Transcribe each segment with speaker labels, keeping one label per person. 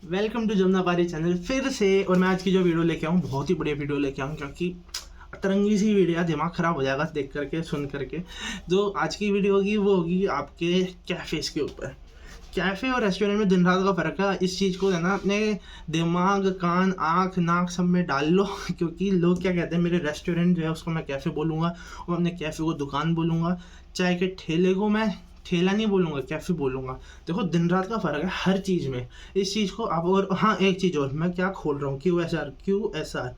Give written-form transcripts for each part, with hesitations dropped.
Speaker 1: Welcome to Jamunapari channel फिर से। और मैं आज की जो वीडियो लेके आऊँ बहुत ही बढ़िया वीडियो लेके आऊँ, क्योंकि अतरंगी सी वीडियो, दिमाग ख़राब हो जाएगा देख करके सुन करके। जो आज की वीडियो होगी वो होगी आपके कैफ़ेज़ के ऊपर। कैफ़े और रेस्टोरेंट में दिन रात का फ़र्क है। इस चीज़ को है ना अपने दिमाग, कान, आँख, नाक सब में डाल लो क्योंकि लोग क्या कहते हैं, मेरे रेस्टोरेंट जो है उसको मैं कैफ़े बोलूँगा और अपने कैफ़े को दुकान बोलूँगा। चाय के ठेले को मैं ठेला नहीं बोलूँगा, कैफ़े बोलूँगा। देखो दिन रात का फ़र्क है हर चीज़ में। इस चीज़ को आप, और हाँ एक चीज़ और, मैं क्या खोल रहा हूँ, QSR।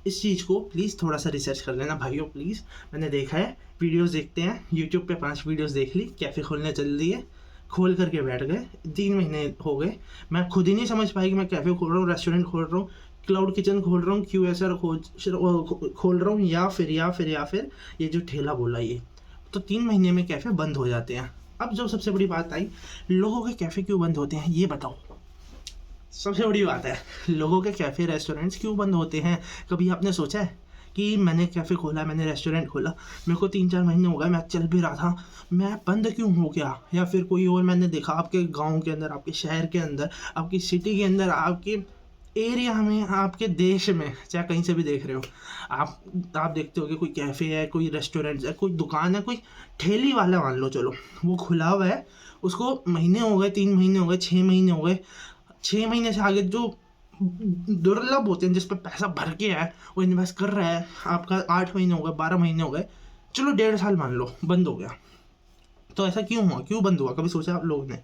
Speaker 1: इस चीज़ को प्लीज़ थोड़ा सा रिसर्च कर लेना भाइयों प्लीज़। मैंने देखा है, वीडियोज़ देखते हैं यूट्यूब पे 5 वीडियोज़ देख ली, कैफ़े खोलने चल दिए, खोल करके बैठ गए। 3 महीने हो गए, मैं खुद ही नहीं समझ पाई कि मैं कैफ़े खोल रहा हूँ, रेस्टोरेंट खोल रहा हूँ, क्लाउड किचन खोल रहा हूँ, QSR खोल रहा हूँ, या फिर ये जो ठेला बोला ये। तो 3 महीने में कैफ़े बंद हो जाते हैं। अब जो सबसे बड़ी बात आई, लोगों के कैफ़े क्यों बंद होते हैं ये बताओ। सबसे बड़ी बात है, लोगों के कैफ़े रेस्टोरेंट्स क्यों बंद होते हैं। कभी आपने सोचा है कि मैंने कैफ़े खोला, मैंने रेस्टोरेंट खोला, मेरे को 3-4 महीने हो गए, मैं चल भी रहा था, मैं बंद क्यों हो गया। या फिर कोई और मैंने देखा आपके गांव के अंदर, आपके शहर के अंदर, आपकी सिटी के अंदर, आपके एरिया में, आपके देश में, चाहे कहीं से भी देख रहे हो आप देखते हो कि कोई कैफ़े है, कोई रेस्टोरेंट है, कोई दुकान है, कोई ठेली वाला मान लो, चलो वो खुला हुआ है, उसको महीने हो गए, 3 महीने हो गए, 6 महीने हो गए, 6 महीने से आगे जो दुर्लभ होते हैं, जिस पर पैसा भर के है, वो इन्वेस्ट कर रहा है, आपका 8 महीने हो गए, 12 महीने हो गए, चलो 1.5 साल मान लो बंद हो गया। तो ऐसा क्यों हुआ, क्यों बंद हुआ, कभी सोचा आप लोगों ने?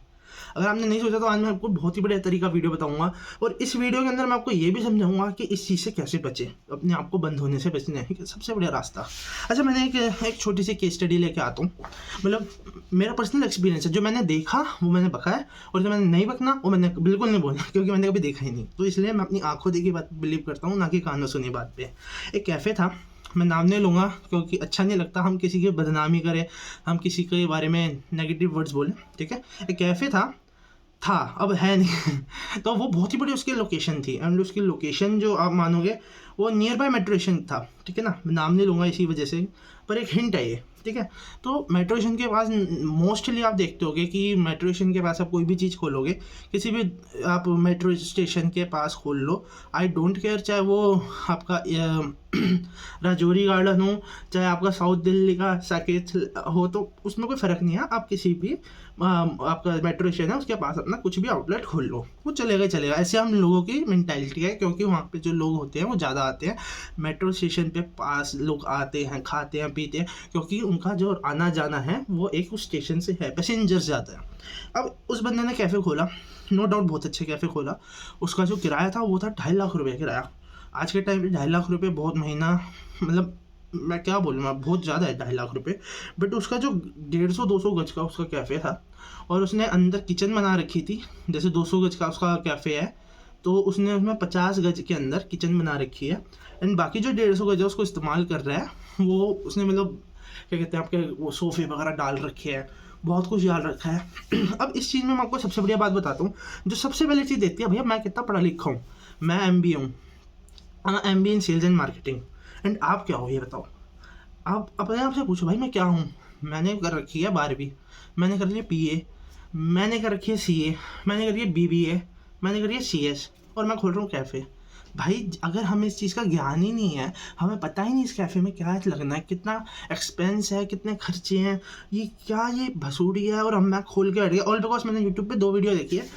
Speaker 1: अगर आपने नहीं सोचा तो आज मैं आपको बहुत ही बढ़िया तरीका वीडियो बताऊंगा, और इस वीडियो के अंदर मैं आपको ये भी समझाऊंगा कि इस चीज़ से कैसे बचे, अपने आप को बंद होने से बचने का सबसे बढ़िया रास्ता। अच्छा, मैंने एक छोटी सी केस स्टडी लेके आता हूँ, मतलब मेरा पर्सनल एक्सपीरियंस है, जो मैंने देखा वो मैंने बका है, और जो मैंने नहीं बकना वो मैंने बिल्कुल नहीं बोलना, क्योंकि मैंने कभी देखा ही नहीं। तो इसलिए मैं अपनी आंखों देखी बात बिलीव करता हूँ, ना कि कानों सुनी बात पे। एक कैफ़े था, मैं नाम नहीं लूँगा क्योंकि अच्छा नहीं लगता हम किसी की बदनामी करें, हम किसी के बारे में नेगेटिव वर्ड्स बोलें, ठीक है। एक कैफ़े था, अब है नहीं तो वो बहुत ही बड़ी उसकी लोकेशन थी, एंड उसकी लोकेशन जो आप मानोगे वो नियर बाय मेट्रो स्टेशन था, ठीक है ना। मैं नाम नहीं लूँगा इसी वजह से, पर एक हिंट है ये, ठीक है। तो मेट्रो स्टेशन के पास मोस्टली आप देखते होगे कि मेट्रो स्टेशन के पास आप कोई भी चीज़ खोलोगे, किसी भी आप मेट्रो स्टेशन के पास खोल लो, आई डोंट केयर, चाहे वो आपका राजौरी गार्डन हो, चाहे आपका साउथ दिल्ली का साकेत हो, तो उसमें कोई फ़र्क नहीं है। आप किसी भी आपका मेट्रो स्टेशन है उसके पास अपना कुछ भी आउटलेट खोल लो, वो चलेगा ही चलेगा। ऐसे हम लोगों की मेंटालिटी है, क्योंकि वहाँ पे जो लोग होते हैं वो ज़्यादा आते हैं मेट्रो स्टेशन पे, पास लोग आते हैं, खाते हैं, पीते हैं, क्योंकि उनका जो आना जाना है वो एक उस स्टेशन से है, पैसेंजर्स ज़्यादा है। अब उस बंदे ने कैफ़े खोला, नो डाउट बहुत अच्छे कैफ़े खोला, उसका जो किराया था वो था 2.5 लाख रुपये किराया। आज के टाइम पे 2.5 लाख रुपये बहुत महीना, मतलब मैं क्या बोलूँ, मैं बहुत ज़्यादा है 2.5 लाख रुपये। बट उसका जो 150-200 गज का उसका कैफ़े था, और उसने अंदर किचन बना रखी थी, जैसे 200 गज का उसका कैफ़े है, तो उसने उसमें 50 गज के अंदर किचन बना रखी है, एंड बाकी जो 150 गज है उसको इस्तेमाल कर रहा है। वो उसने मतलब क्या कहते हैं, आपके वो सोफ़े वगैरह डाल रखे हैं, बहुत कुछ डाल रखा है अब इस चीज़ में मैं आपको सबसे बढ़िया बात बताता हूँ, जो सबसे पहले चीज़ देती है, भैया मैं कितना पढ़ा लिखा हूँ, मैं MBA हूँ, MBA in sales and marketing, and आप क्या हो ये बताओ। आप अपने आप से पूछो, भाई मैं क्या हूँ। मैंने कर रखी है 12वीं, मैंने कर लिया PA, मैंने कर रखी है CA, मैंने कर रही है BBA, मैंने कर रही है CS, और मैं खोल रहा हूँ कैफ़े। भाई अगर हमें इस चीज़ का ज्ञान ही नहीं है, हमें पता ही नहीं इस कैफ़े में क्या लगना है, कितना एक्सपेंस है, कितने खर्चे हैं, ये क्या, ये भसूड़ी है, और हम मैं खोल के हट गया, ऑल बिकॉज मैंने यूट्यूब पे 2 वीडियो देखी है,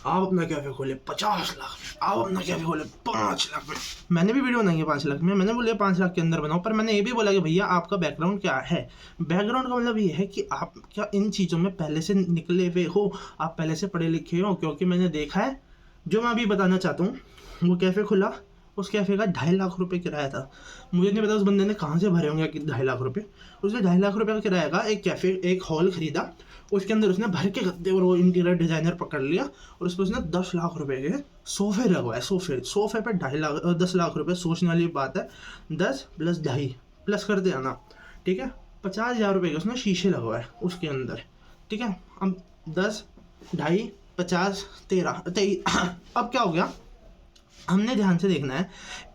Speaker 1: आप अपना कैफ़े खोले 50 लाख में, आप अपना कैफ़े खोले 5 लाख में। मैंने भी वीडियो बनाई है 5 लाख में, मैंने बोले 5 लाख के अंदर बनाओ, पर मैंने ये भी बोला कि भैया आपका बैकग्राउंड क्या है। बैकग्राउंड का मतलब ये है कि आप क्या इन चीज़ों में पहले से निकले हुए हो, आप पहले से पढ़े लिखे हो, क्योंकि मैंने देखा है, जो मैं अभी बताना चाहता हूँ, वो कैफ़े खुला, उस कैफ़े का 2.5 लाख रुपये किराया था। मुझे नहीं पता उस बंदे ने कहाँ से भरे होंगे कि 2.5 लाख रुपये। उसने 2.5 लाख रुपये का किराया का एक कैफ़े, एक हॉल खरीदा, उसके अंदर उसने भर के गद्दे और वो इंटीरियर डिज़ाइनर पकड़ लिया, और उस पर उसने 10 लाख रुपए के सोफ़े लगवाए। सोफ़े पे 10 लाख रुपये, सोचने वाली बात है। 10 + 2.5 प्लस कर दे आना, ठीक है। 50,000 रुपये के उसने शीशे लगवाए उसके अंदर, ठीक है। अब 10, 2.5, 50, 13, 23 अब क्या हो गया, हमने ध्यान से देखना है।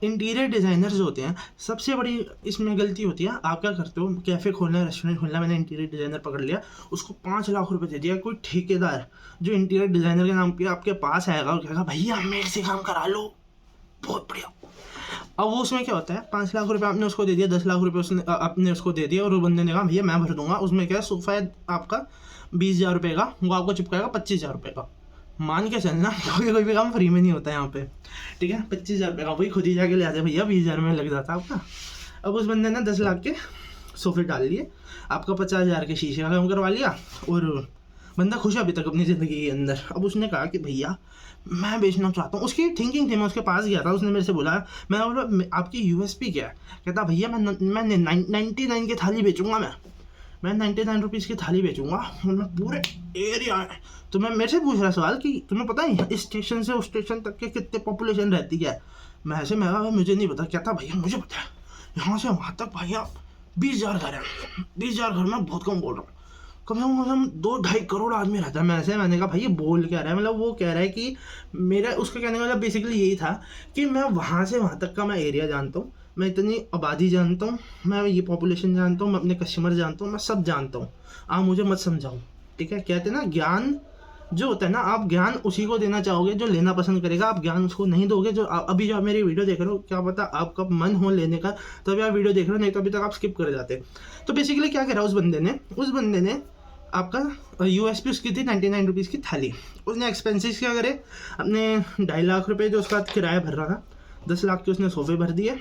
Speaker 1: इंटीरियर डिज़ाइनर्स जो होते हैं, सबसे बड़ी इसमें गलती होती है, आप क्या करते हो, कैफ़े खोलना है, रेस्टोरेंट खोलना है, मैंने इंटीरियर डिज़ाइनर पकड़ लिया, उसको 5 लाख रुपए दे दिया। कोई ठेकेदार जो इंटीरियर डिज़ाइनर के नाम पे आपके पास आएगा और कहेगा भैया मेरे से काम करा लो, बहुत बढ़िया। अब वो उसमें क्या होता है, 5 लाख रुपए आपने उसको दे दिया, 10 लाख रुपए उसने आपने उसको दे दिया, और वो बंदे ने कहा भैया मैं भर दूंगा। उसमें क्या है, सोफा है आपका 20,000 रुपये का, वो आपको चिपकाएगा 25,000 रुपये का। मान के चलना, क्योंकि कोई भी काम फ्री में नहीं होता है यहाँ पे, ठीक है। 25,000 रुपये का वही खुद ही जाके ले आते भैया, 20,000 में लग जाता आपका। अब उस बंदे ने 10 लाख के सोफे डाल लिए, आपका 50,000 के शीशे का काम करवा लिया, और बंदा खुश है अभी तक अपनी ज़िंदगी के अंदर। अब उसने कहा कि भैया मैं बेचना चाहता हूँ, उसकी थिंकिंग थी, मैं उसके पास गया था, उसने मेरे से बोला, मैं बोला आपकी यूएसपी क्या है? कहता भैया मैं 99 की थाली बेचूंगा, मैं 99 रुपीज़ की थाली बेचूंगा, और मैं पूरे एरिया में। तो मैं मेरे से पूछ रहा सवाल कि तुम्हें पता है इस स्टेशन से उस स्टेशन तक के कितने पॉपुलेशन रहती है? मैं ऐसे मैं कहा, मुझे नहीं पता। क्या था भैया मुझे पता है, यहाँ से वहाँ तक भैया 20,000 घर है, 20,000 घर में बहुत कम बोल रहा हूँ, कम से कम 2-2.5 करोड़ आदमी रहता है। मैंने कहा भैया बोल क्या रहा है, मतलब वो कह रहा है कि मेरा, उसका कहने का मतलब बेसिकली यही था कि मैं वहाँ से वहाँ तक का मैं एरिया जानता हूँ, मैं इतनी आबादी जानता हूँ, मैं ये पॉपुलेशन जानता हूँ, मैं अपने कस्टमर जानता हूँ, मैं सब जानता हूँ, आप मुझे मत समझाओ, ठीक है। कहते हैं ना ज्ञान जो होता है ना, आप ज्ञान उसी को देना चाहोगे जो लेना पसंद करेगा, आप ज्ञान उसको नहीं दोगे जो अभी जो आप मेरी वीडियो देख रहे हो, क्या पता आपका मन हो लेने का तभी आप वीडियो देख रहे हो, नहीं तो अभी तक आप स्किप कर जाते। तो बेसिकली क्या कह रहा है उस बंदे ने आपका यूएसपी उसकी थी 99 रुपीज़ की थाली। उसने एक्सपेंसेस क्या करे, अपने 2.5 लाख रुपए जो उसका किराया भर रहा था, 10 लाख के उसने सोफे भर दिए,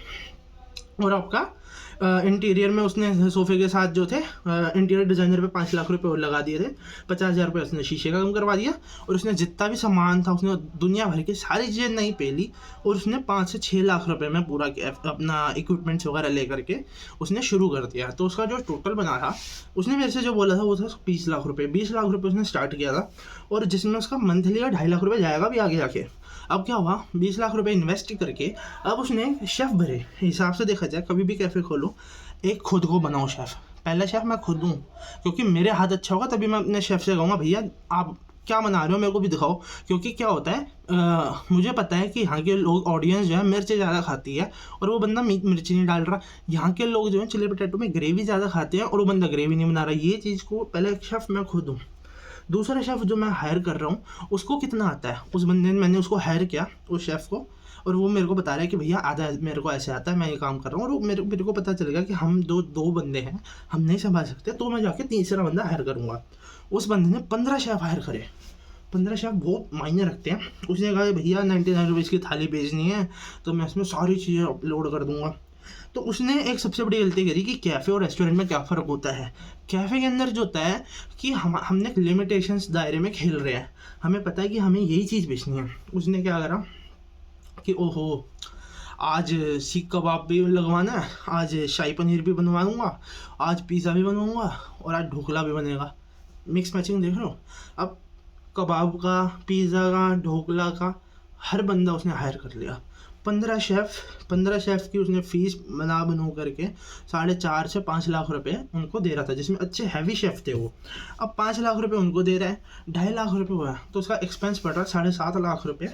Speaker 1: और आपका इंटीरियर में उसने सोफे के साथ जो थे इंटीरियर डिज़ाइनर पे 5 लाख रुपए और लगा दिए थे, 50,000 रुपये उसने शीशे का काम करवा दिया, और उसने जितना भी सामान था उसने दुनिया भर की सारी चीज़ें नहीं पे ली, और उसने 5 से 6 लाख रुपए में पूरा अपना इक्विपमेंट्स वगैरह ले करके उसने शुरू कर दिया। तो उसका जो टोटल बना था, उसने मेरे से जो बोला था वो था 20 लाख रुपये, 20 लाख रुपये उसने स्टार्ट किया था, और जिसमें उसका मंथली का 2.5 लाख रुपये जाएगा भी आगे जाके। अब क्या हुआ, 20 लाख रुपए इन्वेस्ट करके अब उसने शेफ़ भरे। हिसाब से देखा जाए, कभी भी कैफ़े खोलो, एक खुद को बनाओ शेफ़, पहला शेफ़ मैं खुद हूँ, क्योंकि मेरे हाथ अच्छा होगा तभी मैं अपने शेफ़ से कहूँगा भैया आप क्या बना रहे हो मेरे को भी दिखाओ। क्योंकि क्या होता है, मुझे पता है कि यहाँ के लोग, ऑडियंस जो है मिर्च ज़्यादा खाती है, और वो बंदा मिर्च नहीं डाल रहा। यहाँ के लोग जो है चिली पटेटो में ग्रेवी ज़्यादा खाते हैं, और वो बंदा ग्रेवी नहीं बना रहा। ये चीज़ को पहले शेफ़ मैं खुद हूँ। दूसरा शेफ़ जो मैं हायर कर रहा हूँ उसको कितना आता है, उस बंदे ने, मैंने उसको हायर किया उस शेफ़ को, और वो मेरे को बता रहा है कि भैया आधा मेरे को ऐसे आता है, मैं ये काम कर रहा हूँ, और मेरे को पता चलेगा कि हम दो बंदे हैं, हम नहीं संभाल सकते, तो मैं जाके तीसरा बंदा हायर करूँगा। उस बंदे ने 15 शेफ़ हायर करे। 15 शेफ़ बहुत मायने रखते हैं। उसने कहा भैया 99 रुपीज़ की थाली बेचनी है, तो मैं इसमें सारी चीज़ें अपलोड कर दूँगा। तो उसने एक सबसे बड़ी गलती करी कि कैफ़े और रेस्टोरेंट में क्या फ़र्क होता है। कैफ़े के अंदर जो होता है कि हमने एक लिमिटेशंस दायरे में खेल रहे हैं, हमें पता है कि हमें यही चीज़ बेचनी है। उसने क्या करा कि ओहो आज सीख कबाब भी लगवाना है, आज शाही पनीर भी बनवाऊँगा, आज पिज़्ज़ा भी बनवाऊँगा, और आज ढोकला भी बनेगा। मिक्स मैचिंग देख रहे हो। अब कबाब का, पिज़्ज़ा का, ढोकला का हर बंदा उसने हायर कर लिया। 15 शेफ़ की उसने फ़ीस बना करके 4.5 से 5 लाख रुपए उनको दे रहा था, जिसमें अच्छे हैवी शेफ़ थे वो। अब 5 लाख रुपए उनको दे रहा है, 2.5 लाख रुपए हुआ, तो उसका एक्सपेंस पड़ रहा है 7.5 लाख रुपए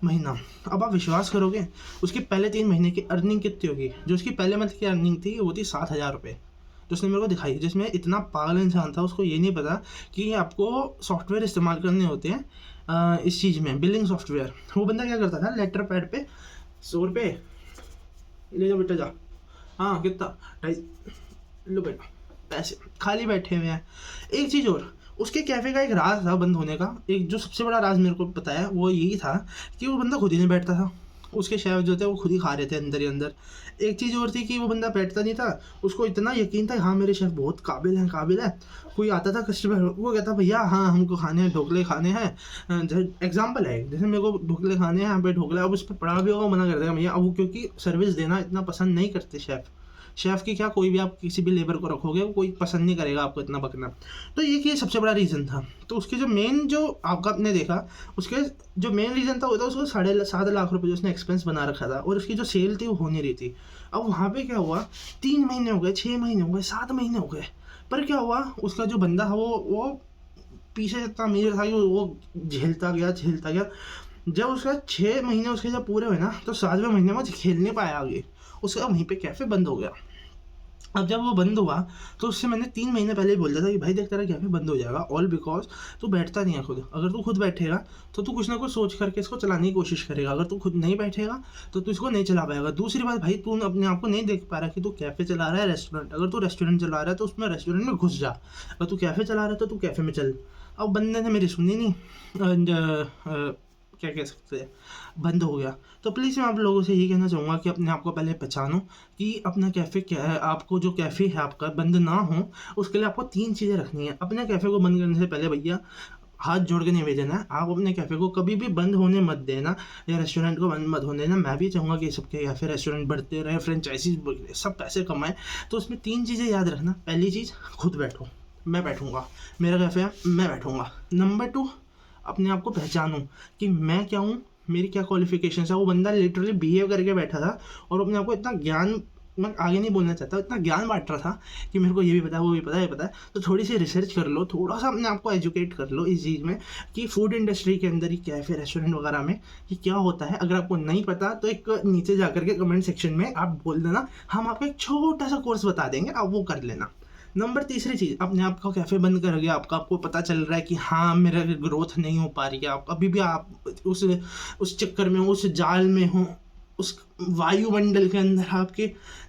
Speaker 1: महीना। अब आप विश्वास करोगे उसकी पहले 3 महीने की अर्निंग कितनी होगी? जो उसकी पहले मंथ की अर्निंग थी वो थी 7,000 रुपये, जो उसने मेरे को दिखाई। जिसमें इतना पागल इंसान था, उसको ये नहीं पता कि आपको सॉफ्टवेयर इस्तेमाल करने होते हैं इस चीज़ में, बिलिंग सॉफ्टवेयर। वो बंदा क्या करता था, लेटर पैड पे 100 रुपये ले जाओ बेटा जा, हाँ कितना, 2.5 लो बेटा पैसे, खाली बैठे हुए हैं। एक चीज़ और, उसके कैफ़े का एक राज था बंद होने का, एक जो सबसे बड़ा राज मेरे को पता है वो यही था कि वो बंदा खुद ही नहीं बैठता था। उसके शेफ़ जो थे वो खुद ही खा रहे थे अंदर ही अंदर। एक चीज़ और थी कि वो बंदा बैठता नहीं था, उसको इतना यकीन था हाँ मेरे शेफ़ बहुत काबिल है। कोई आता था कस्टमर, वो कहता भैया हाँ हमको खाने हैं, ढोकले खाने हैं। एग्जाम्पल है, जैसे मेरे को ढोकले खाने हैं, यहाँ पे ढोकला, अब उस पर पड़ा भी होगा मना कर देगा भैया। अब वो क्योंकि सर्विस देना इतना पसंद नहीं करते शेफ़ की क्या, कोई भी आप किसी भी लेबर को रखोगे वो कोई पसंद नहीं करेगा आपको इतना बकना। तो ये सबसे बड़ा रीज़न था। तो उसके जो मेन, जो आपका आपने देखा, उसके जो मेन रीज़न था वो था उसको 7.5 लाख रुपये जो उसने एक्सपेंस बना रखा था, और उसकी जो सेल थी वो हो नहीं रही थी। अब वहाँ पे क्या हुआ, 3 महीने हो गए, 6 महीने हो गए, 7 महीने हो गए, पर क्या हुआ, उसका जो बंदा था वो पीछे इतना अमीर था कि वो झेलता गया। जब उसका 6 महीने उसके जब पूरे हुए ना, तो 7वें महीने में वो खेल नहीं पाया आगे, उसका वहीं पे कैफ़े बंद हो गया। अब जब वो बंद हुआ तो उससे मैंने 3 महीने पहले ही बोल दिया था कि भाई देख तेरा कैफ़े बंद हो जाएगा, ऑल बिकॉज़ तू बैठता नहीं है खुद। अगर तू खुद बैठेगा तो तू कुछ ना कुछ सोच करके इसको चलाने की कोशिश करेगा, अगर तू खुद नहीं बैठेगा तो तू इसको नहीं चला पाएगा। दूसरी बात भाई, तू अपने आप को नहीं देख पा रहा कि तू कैफ़े चला रहा है, रेस्टोरेंट। अगर तू रेस्टोरेंट चला रहा है तो उसमें रेस्टोरेंट में घुस जा, अगर तू कैफ़े चला रहा है तो तू कैफ़े में चल। अब बंदे ने मेरी सुनी नहीं, एंड क्या कह सकते हैं, बंद हो गया। तो प्लीज़ मैं आप लोगों से यही कहना चाहूँगा कि अपने आप को पहले पहचानो कि अपना कैफ़े क्या है। आपको जो कैफ़े है आपका बंद ना हो, उसके लिए आपको 3 चीज़ें रखनी है। अपने कैफ़े को बंद करने से पहले भैया हाथ जोड़ के निवेदन है, आप अपने कैफ़े को कभी भी बंद होने मत देना, या रेस्टोरेंट को बंद मत होने देना। मैं भी चाहूँगा कि सबके कैफ़े रेस्टोरेंट बढ़ते रहे, फ्रेंचाइजीज सब पैसे कमाएँ। तो उसमें 3 चीज़ें याद रखना। पहली चीज़, खुद बैठो, मैं बैठूँगा, मेरा कैफ़े है, मैं बैठूँगा। नंबर 2, अपने आप को पहचानो कि मैं क्या हूँ, मेरी क्या क्वालिफिकेशंस है। वो बंदा लिटरली बिहेव करके बैठा था और अपने आप को इतना ज्ञान, मैं आगे नहीं बोलना चाहता, इतना ज्ञान बांट रहा था कि मेरे को ये भी पता है, वो भी पता है, ये पता है। तो थोड़ी सी रिसर्च कर लो, थोड़ा सा अपने आप को एजुकेट कर लो इस चीज़ में कि फूड इंडस्ट्री के अंदर ही कैफ़े रेस्टोरेंट वगैरह में कि क्या होता है। अगर आपको नहीं पता तो एक नीचे जा करके कमेंट सेक्शन में आप बोल देना, हम आपको एक छोटा सा कोर्स बता देंगे, आप वो कर लेना। नंबर तीसरी चीज़, अपने आप का कैफ़े बंद कर गया, आपको पता चल रहा है कि हाँ मेरा ग्रोथ नहीं हो पा रही है, आप अभी भी आप उस चक्कर में, उस जाल में हो, उस वायुमंडल के अंदर आपकी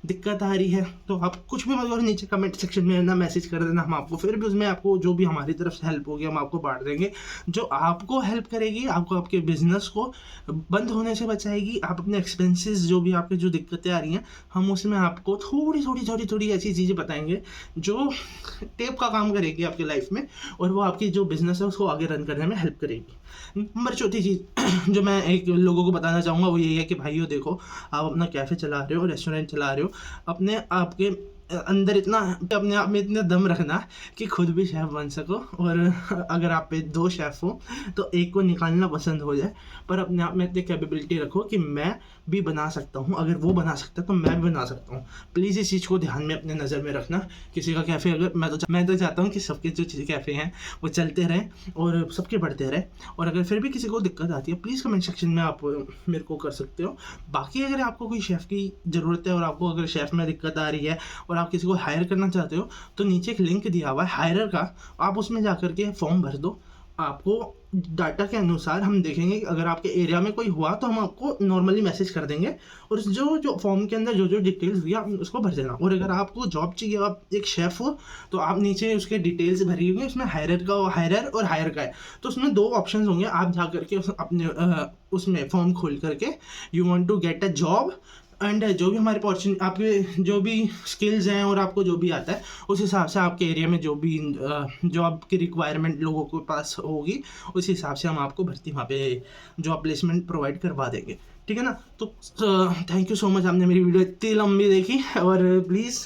Speaker 1: दिक्कत आ रही है, तो आप कुछ भी मतलब नीचे कमेंट सेक्शन में ना मैसेज कर देना, हम आपको फिर भी उसमें आपको जो भी हमारी तरफ से हेल्प होगी हम आपको बांट देंगे, जो आपको हेल्प करेगी, आपको आपके बिजनेस को बंद होने से बचाएगी। आप अपने एक्सपेंसेस जो भी आपके जो दिक्कतें आ रही हैं, हम उसमें आपको थोड़ी ऐसी चीज़ें बताएंगे जो टेप का काम करेगी आपकी लाइफ में, और वो आपकी जो बिज़नेस है उसको आगे रन करने में हेल्प करेगी। नंबर चौथी चीज़ जो मैं एक लोगों को बताना चाहूँगा वो यही है कि भाइयों देखो, आप अपना कैफ़े चला रहे हो, रेस्टोरेंट चला रहे हो, अपने आपके अंदर इतना, अपने आप में इतना दम रखना कि खुद भी शेफ़ बन सको, और अगर आप पे 2 शेफ़ हो तो एक को निकालना पसंद हो जाए, पर अपने आप में इतनी कैपेबिलिटी रखो कि मैं भी बना सकता हूँ, अगर वो बना सकता है तो मैं भी बना सकता हूँ। प्लीज़ इस चीज़ को ध्यान में अपने नज़र में रखना। किसी का कैफ़े अगर मैं तो चाहता हूँ कि सबके जो कैफ़े हैं वो चलते रहें और सबके बढ़ते रहें, और अगर फिर भी किसी को दिक्कत आती है प्लीज़ कमेंट सेक्शन में आप मेरे को कर सकते हो। बाकी अगर आपको कोई शेफ़ की ज़रूरत है और आपको अगर शेफ़ में दिक्कत आ रही है और आप किसी को हायर करना चाहते हो, तो नीचे एक लिंक दिया हुआ है हायरर का, आप उसमें जा कर के फॉर्म भर दो। आपको डाटा के अनुसार हम देखेंगे कि अगर आपके एरिया में कोई हुआ तो हम आपको नॉर्मली मैसेज कर देंगे, और जो फॉर्म के अंदर जो डिटेल्स दिया आप उसको भर देना। और अगर आपको जॉब चाहिए, आप एक शेफ़ हो, तो आप नीचे उसके डिटेल्स भरी होंगे, उसमें हायरर और हायर का है, तो उसमें 2 ऑप्शन होंगे। आप जा करके अपने उसमें फॉर्म खोल करके you want to get a job, and जो भी हमारे अपॉर्चुनिटी, आपके जो भी स्किल्स हैं और आपको जो भी आता है उस हिसाब से आपके एरिया में जो भी जॉब की रिक्वायरमेंट लोगों के पास होगी, उस हिसाब से हम आपको भर्ती वहाँ पे जॉब प्लेसमेंट प्रोवाइड करवा देंगे, ठीक है ना। तो थैंक यू सो मच, आपने मेरी वीडियो इतनी लंबी देखी, और please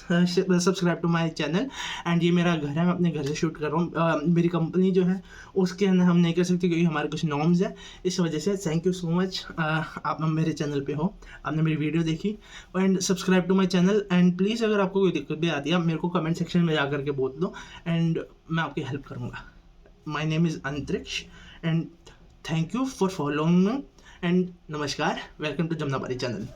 Speaker 1: subscribe to my channel. And ये मेरा घर है, मैं अपने घर से शूट कर रहा हूँ। मेरी कंपनी जो है उसके अंदर हम नहीं कर सकते क्योंकि हमारे कुछ नॉर्म्स हैं, इस वजह से थैंक यू सो मच। आप मेरे चैनल पे हो, आपने मेरी वीडियो देखी, and subscribe to my channel. And please अगर आपको कोई दिक्कत भी आती है मेरे को कमेंट सेक्शन में जा करके बोल दो, एंड मैं आपकी हेल्प करूँगा। माई नेम इज़ अंतरिक्ष, and thank you for following me, and नमस्कार, वेलकम टू जमनापारी चैनल।